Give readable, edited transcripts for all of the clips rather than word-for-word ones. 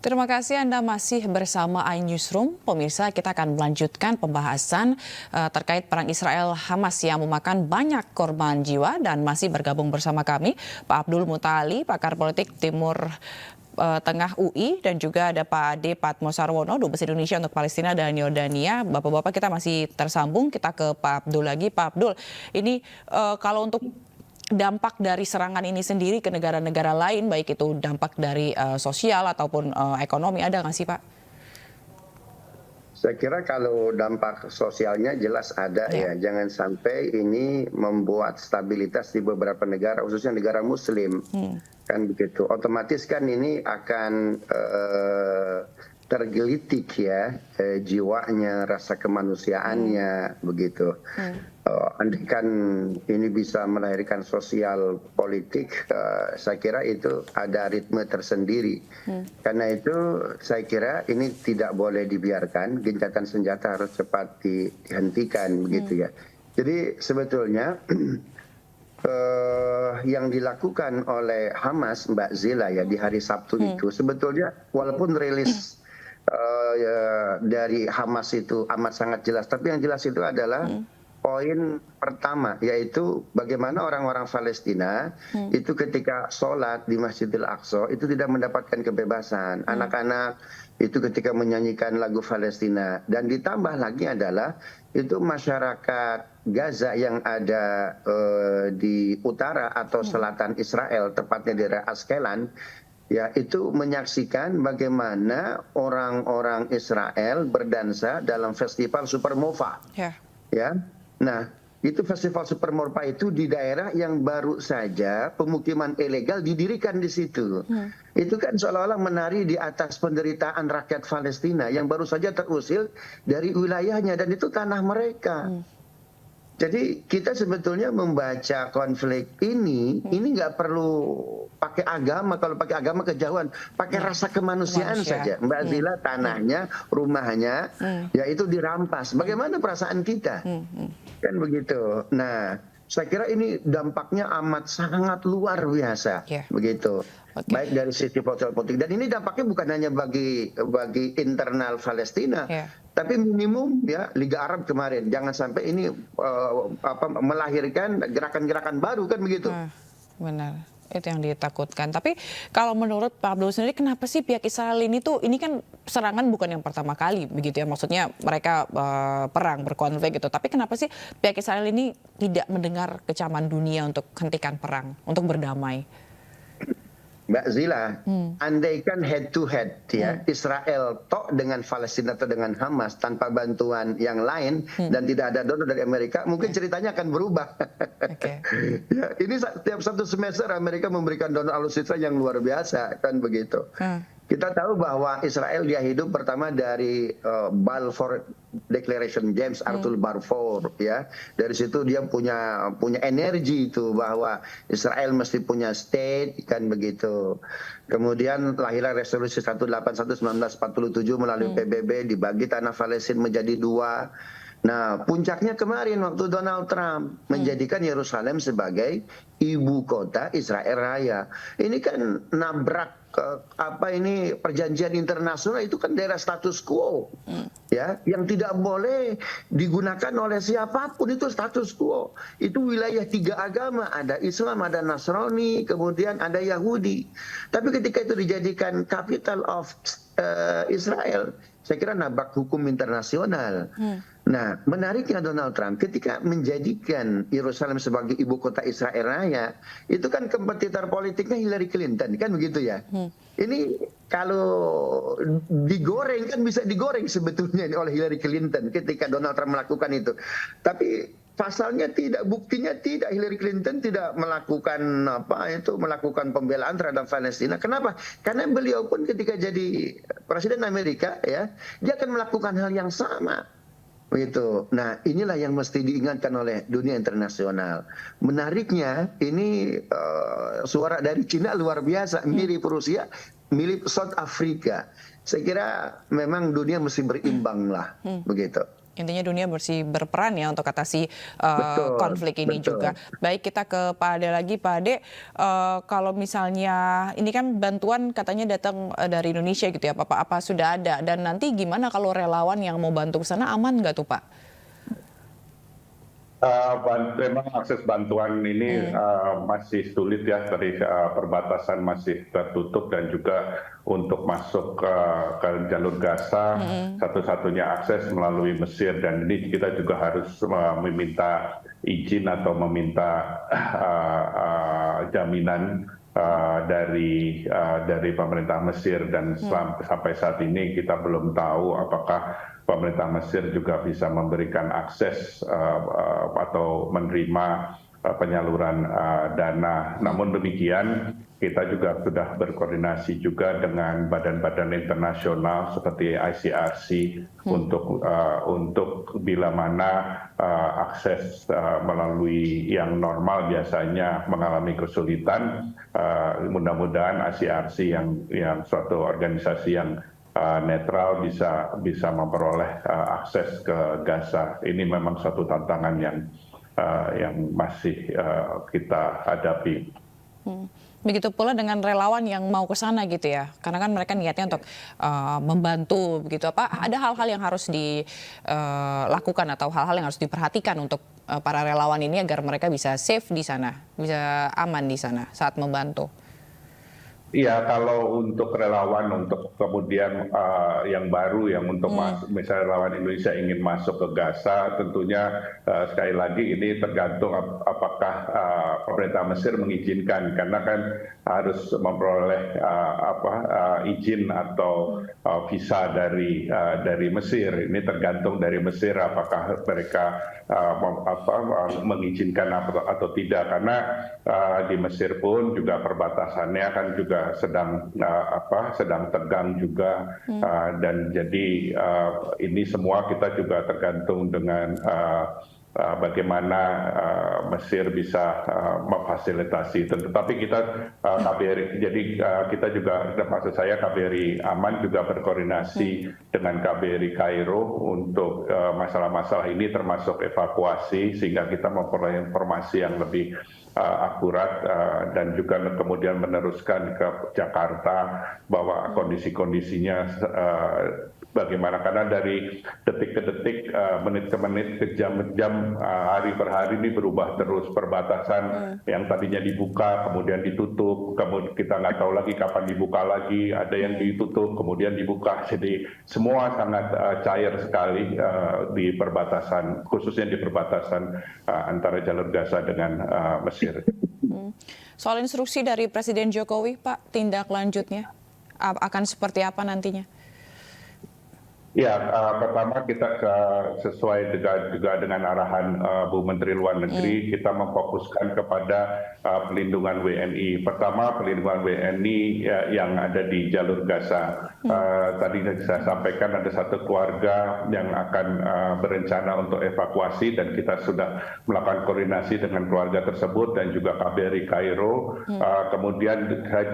Terima kasih Anda masih bersama iNewsroom. Pemirsa, kita akan melanjutkan pembahasan terkait perang Israel-Hamas yang memakan banyak korban jiwa, dan masih bergabung bersama kami Pak Abdul Mutali, pakar politik Timur Tengah UI, dan juga ada Pak Ade Patmosarwono, Dubes Indonesia untuk Palestina dan Yordania. Bapak-bapak, kita masih tersambung. Kita ke Pak Abdul lagi. Pak Abdul, ini kalau untuk dampak dari serangan ini sendiri ke negara-negara lain, baik itu dampak dari sosial ataupun ekonomi, ada nggak sih Pak? Saya kira kalau dampak sosialnya jelas ada ya. Jangan sampai ini membuat stabilitas di beberapa negara, khususnya negara Muslim. Kan begitu. Otomatis kan ini akan tergelitik ya jiwanya, rasa kemanusiaannya begitu. Andaikan ini bisa melahirkan sosial politik, saya kira itu ada ritme tersendiri. Karena itu saya kira ini tidak boleh dibiarkan, gencatan senjata harus cepat dihentikan begitu ya. Jadi sebetulnya yang dilakukan oleh Hamas, Mbak Zila ya, di hari Sabtu itu sebetulnya walaupun rilis dari Hamas itu amat sangat jelas, tapi yang jelas itu adalah poin pertama, yaitu bagaimana orang-orang Palestina itu ketika sholat di Masjidil Aqsa itu tidak mendapatkan kebebasan. Anak-anak itu ketika menyanyikan lagu Palestina, dan ditambah lagi adalah itu masyarakat Gaza yang ada di utara atau selatan Israel, tepatnya di daerah Askelan, ya, itu menyaksikan bagaimana orang-orang Israel berdansa dalam festival Supermova. Ya. Nah, itu festival Supermova itu di daerah yang baru saja pemukiman ilegal didirikan di situ. Itu kan seolah-olah menari di atas penderitaan rakyat Palestina yang baru saja terusir dari wilayahnya, dan itu tanah mereka. Jadi kita sebetulnya membaca konflik ini nggak perlu pakai agama. Kalau pakai agama kejauhan, pakai rasa kemanusiaan saja. Mbak Zila, tanahnya, rumahnya, ya itu dirampas. Bagaimana perasaan kita? Kan begitu. Nah, saya kira ini dampaknya amat sangat luar biasa, begitu. Baik dari sisi politik, dan ini dampaknya bukan hanya bagi internal Palestina, tapi minimum ya Liga Arab kemarin. Jangan sampai ini melahirkan gerakan-gerakan baru, kan begitu. Benar, itu yang ditakutkan. Tapi kalau menurut Pak Abdul sendiri, kenapa sih pihak Israel ini kan serangan bukan yang pertama kali begitu ya, maksudnya mereka perang, berkonflik gitu. Tapi kenapa sih pihak Israel ini tidak mendengar kecaman dunia untuk hentikan perang, untuk berdamai? Mbak Zila, andaikan head to head ya, Israel tok dengan Palestina atau dengan Hamas tanpa bantuan yang lain dan tidak ada donor dari Amerika, mungkin ceritanya akan berubah. Ya, ini setiap satu semester Amerika memberikan donor alutsista yang luar biasa, kan begitu. Kita tahu bahwa Israel dia hidup pertama dari Balfour Declaration, James Arthur Balfour ya. Dari situ dia punya energi itu bahwa Israel mesti punya state, kan begitu. Kemudian lahirlah resolusi 181 1947 melalui PBB, dibagi tanah Palestina menjadi dua. Nah, puncaknya kemarin waktu Donald Trump menjadikan Yerusalem sebagai ibu kota Israel Raya. Ini kan nabrak perjanjian internasional, itu kan daerah status quo. Ya, yang tidak boleh digunakan oleh siapapun, itu status quo. Itu wilayah tiga agama, ada Islam, ada Nasrani, kemudian ada Yahudi. Tapi ketika itu dijadikan capital of Israel, saya kira nabrak hukum internasional. Nah, menariknya Donald Trump ketika menjadikan Yerusalem sebagai ibu kota Israel Raya, itu kan kompetitor politiknya Hillary Clinton, kan begitu ya. Ini kalau digoreng kan bisa digoreng sebetulnya oleh Hillary Clinton ketika Donald Trump melakukan itu. Tapi pasalnya tidak, buktinya tidak, Hillary Clinton tidak melakukan melakukan pembelaan terhadap Palestina. Kenapa? Karena beliau pun ketika jadi presiden Amerika ya, dia akan melakukan hal yang sama. Begitu. Nah, inilah yang mesti diingatkan oleh dunia internasional. Menariknya, ini suara dari Cina luar biasa, mirip Rusia, mirip South Africa. Saya kira memang dunia mesti berimbang lah, begitu. Intinya dunia mesti berperan ya untuk atasi Betul, konflik ini betul. juga. Baik, kita ke Pak Ade lagi. Pak Ade, kalau misalnya ini kan bantuan katanya datang dari Indonesia gitu ya, apa sudah ada? Dan nanti gimana kalau relawan yang mau bantu ke sana aman nggak tuh Pak? Memang akses bantuan ini masih sulit ya, dari perbatasan masih tertutup dan juga untuk masuk ke jalur Gaza satu-satunya akses melalui Mesir, dan ini kita juga harus meminta izin atau meminta jaminan dari pemerintah Mesir, dan sampai saat ini kita belum tahu apakah pemerintah Mesir juga bisa memberikan akses atau menerima penyaluran dana. Namun demikian, kita juga sudah berkoordinasi juga dengan badan-badan internasional seperti ICRC untuk bila mana akses melalui yang normal biasanya mengalami kesulitan. Mudah-mudahan ICRC yang suatu organisasi yang netral bisa memperoleh akses ke Gaza. Ini memang suatu tantangan yang masih kita hadapi. Begitu pula dengan relawan yang mau ke sana gitu ya, karena kan mereka niatnya untuk membantu begitu. Apa ada hal-hal yang harus dilakukan atau hal-hal yang harus diperhatikan untuk para relawan ini agar mereka bisa safe di sana, bisa aman di sana saat membantu? Iya, kalau untuk relawan, untuk kemudian yang baru yang untuk misalnya relawan Indonesia ingin masuk ke Gaza, tentunya sekali lagi ini tergantung apakah pemerintah Mesir mengizinkan, karena kan harus memperoleh izin atau visa dari Mesir. Ini tergantung dari Mesir apakah mereka mengizinkan atau tidak, karena di Mesir pun juga perbatasannya kan juga sedang tegang juga, dan jadi ini semua kita juga tergantung dengan bagaimana Mesir bisa memfasilitasi. Tetapi kita KBRI, jadi kita juga, maksud saya KBRI Aman juga berkoordinasi dengan KBRI Kairo untuk masalah-masalah ini, termasuk evakuasi, sehingga kita memperoleh informasi yang lebih akurat, dan juga kemudian meneruskan ke Jakarta bahwa kondisi-kondisinya bagaimana, karena dari detik ke detik, menit ke menit, ke jam ke jam, hari per hari ini berubah terus. Perbatasan yang tadinya dibuka kemudian ditutup, kemudian kita nggak tahu lagi kapan dibuka lagi, ada yang ditutup kemudian dibuka, jadi semua sangat cair sekali di perbatasan, khususnya di perbatasan antara jalur Gaza dengan Mesir. Soal instruksi dari Presiden Jokowi, Pak, tindak lanjutnya akan seperti apa nantinya? Ya, pertama kita sesuai juga dengan arahan Bu Menteri Luar Negeri, kita memfokuskan kepada pelindungan WNI. Pertama, pelindungan WNI yang ada di jalur Gaza. Tadi saya sampaikan ada satu keluarga yang akan berencana untuk evakuasi, dan kita sudah melakukan koordinasi dengan keluarga tersebut dan juga KBRI Kairo. Kemudian saya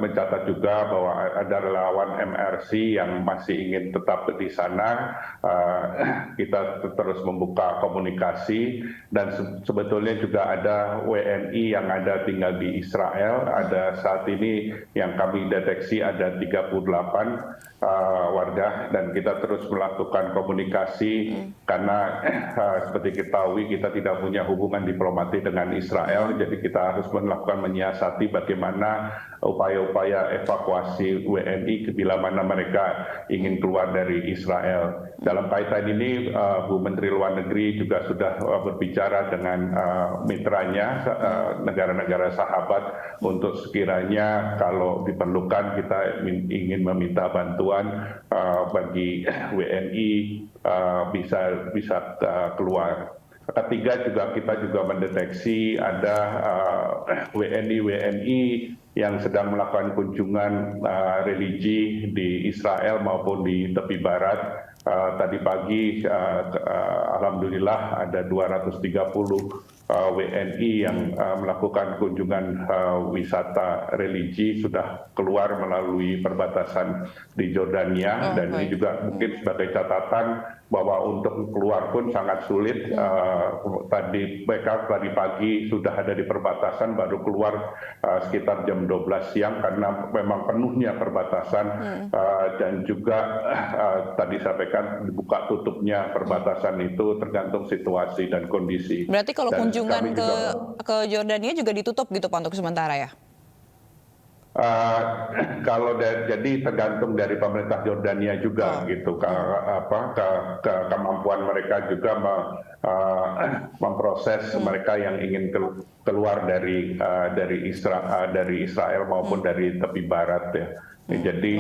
mencatat juga bahwa ada relawan MRC yang masih ingin tetap di sana. Kita terus membuka komunikasi, dan sebetulnya juga ada WNI yang ada tinggal di Israel. Ada saat ini yang kami deteksi ada 38 warga, dan kita terus melakukan komunikasi karena seperti ketahui kita tidak punya hubungan diplomatik dengan Israel, jadi kita harus melakukan menyiasati bagaimana upaya-upaya evakuasi WNI bila mana mereka ingin keluar dari Israel. Dalam kaitan ini, Bu Menteri Luar Negeri juga sudah berbicara dengan mitranya, negara-negara sahabat, untuk sekiranya kalau diperlukan kita ingin meminta bantuan bagi WNI bisa keluar. Ketiga, kita juga mendeteksi ada WNI yang sedang melakukan kunjungan religi di Israel maupun di tepi barat. Tadi pagi, alhamdulillah ada 230 WNI yang melakukan kunjungan wisata religi sudah keluar melalui perbatasan di Jordania, dan ini juga mungkin sebagai catatan bahwa untuk keluar pun sangat sulit. Tadi mereka tadi pagi sudah ada di perbatasan, baru keluar sekitar jam 12 siang karena memang penuhnya perbatasan dan juga tadi sampaikan buka tutupnya perbatasan itu tergantung situasi dan kondisi. Berarti kalau Dan kunjungan kami juga ke Yordania juga ditutup gitu Pak untuk sementara ya? Kalau jadi tergantung dari pemerintah Yordania juga gitu, kemampuan mereka juga memproses mereka yang ingin keluar dari Israel maupun dari tepi barat ya. Jadi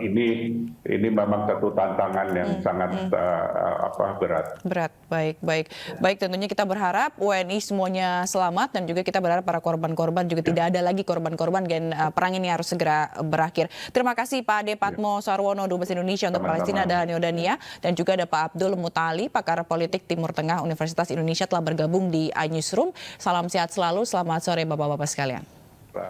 ini memang satu tantangan yang sangat berat. Baik. Tentunya kita berharap WNI semuanya selamat dan juga kita berharap para korban-korban juga tidak ada lagi korban-korban dan perang ini harus segera berakhir. Terima kasih Pak Ade Patmo Sarwono, Dubes Indonesia untuk Palestina dan Yordania, dan juga ada Pak Abdul Mutali, pakar politik Timur Tengah Universitas Indonesia telah bergabung di iNewsroom. Salam sehat selalu, selamat sore Bapak-bapak sekalian.